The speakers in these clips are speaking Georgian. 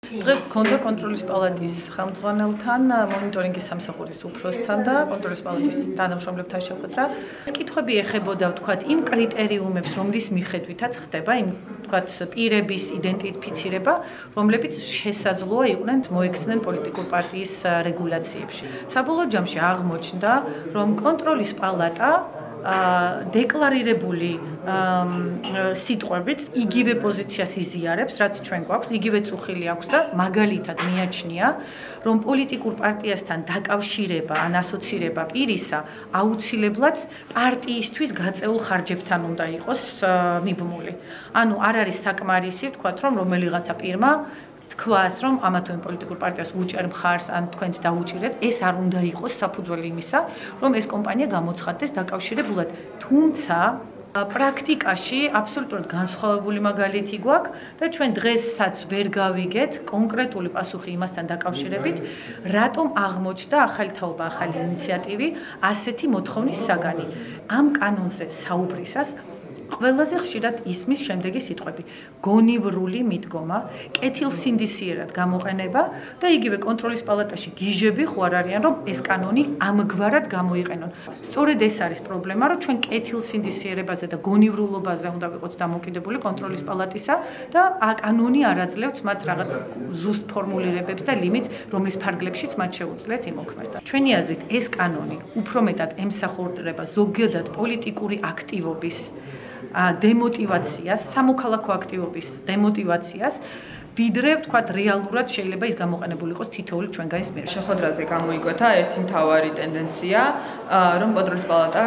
დღეს გქონდა კონტროლის პალატის ხელმძღვანელთან, მონიტორინგის სამსახურის უფროსთან და კონტროლის პალატის თანამშრომლებთან შეხვედრა. კითხვები ეხებოდა, ვთქვათ, იმ კრიტერიუმებს, რომლის მიხედვითაც ხდება იმ, ვთქვათ, პირების იდენტიფიცირება, რომლებიც შესაძლოა იყვნენ მოექცნენ პოლიტიკურ პარტიის რეგულაციებში. საბოლოო ჯამში აღმოჩნდა, რომ კონტროლის პალატა დეკლარირებული სიტყვებით იგივე პოზიციას იზიარებს, რაც ჩვენ გვაქვს, იგივე წუხილი აქვს და მაგალითად მიაჩნია, რომ პოლიტიკურ პარტიასთან დაკავშირება ან ასოცირება პირისა აუცილებლად პარტიისთვის გაწეულ ხარჯებთან უნდა იყოს მიბმული. ანუ არ არის საკმარისი, ვთქვათ, რომ რომელიღაცა პირმა თქვას, რომ ამა თუ იმ პოლიტიკურ პარტიას უჭერ მხარს ან თქვენც დაუჭირეთ, ეს არ უნდა იყოს საფუძველი იმისა, რომ ეს კომპანია გამოცხადდეს დაკავშირებულად. თუმცა პრაქტიკაში აბსოლუტურად განსხვავებული მაგალითი გვაქვს და ჩვენ დღესაც ვერ გავიგეთ კონკრეტული პასუხი იმასთან დაკავშირებით, რატომ აღმოჩნდა ახალი თაობა, ახალი ინიციატივი ასეთი მოთხოვნის საგანი. ამ კანონზე საუბრისას ყველაზე ხშირად ისმის შემდეგი სიტყვები: გონივრული მიდგომა, კეთილსინდისიერად გამოყენება და იგივე კონტროლის პალატაში გიჟები ხო არ არიან, რომ ეს კანონი ამგვარად გამოიყენონ. სწორედ ეს არის პრობლემა, რომ ჩვენ კეთილსინდისიერებაზე და გონივრულობაზე უნდა ვიყოთ დამოკიდებული კონტროლის პალატისა და კანონი არ აძლევთ მათ რაღაც ზუსტ ფორმულირებებს და ლიმიტს, რომლის ფარგლებშიც მათ შეუძლიათ იმოქმედან. ჩვენი აზრით, ეს კანონი უფრო მეტად ემსახურება ზოგადად პოლიტიკური აქტივობის დემოტივაციას, სამოქალაქო აქტივობის დემოტივაციას, ვიდრე ვთქვათ რეალურად შეიძლება ის გამოყენებული იყოს თითოეული ჩვენგანის მიერ. შეხვედრაზე გამოიკვეთა ერთი მთავარი ტენდენცია, რომ კონტროლის პალატა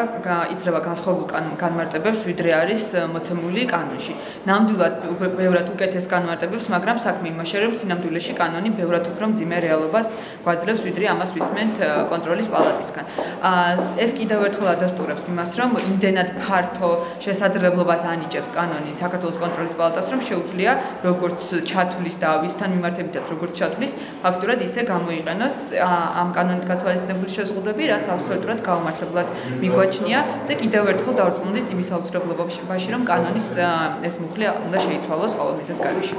იძლევა განსხვავებულ განმარტებებს, ვიდრე არის მოცემული კანონში. ნამდვილად ბევრად უკეთეს განმარტებებს, მაგრამ საქმე იმაშია, რომ სინამდვილეში კანონი ბევრად უფრო მძიმე რეალობას გვაძლევს, ვიდრე ამას ვისმენთ კონტროლის პალატისგან. ეს კიდევ ერთხელ ადასტურებს იმას, რომ იმდენად ფართო შესაძლებლობას ანიჭებს კანონი საქართველოს კონტროლის პალატას, რომ შეუძლია როგორც ჩათვლის და ვისთან მიმართებითაც როგორც ჩათვლის, ფაქტურად ისე გამოიყენოს ამ კანონით გათვალისწინებული შეზღუდვები, რაც აბსოლუტურად გაუმართლებლად მიგვაჩნია და კიდევ ერთხელ დავრწმუნდით იმის აუცილებლობაში, რომ კანონის ეს მუხლი უნდა შეიცვალოს ყოველ მიზეზს გარეშე.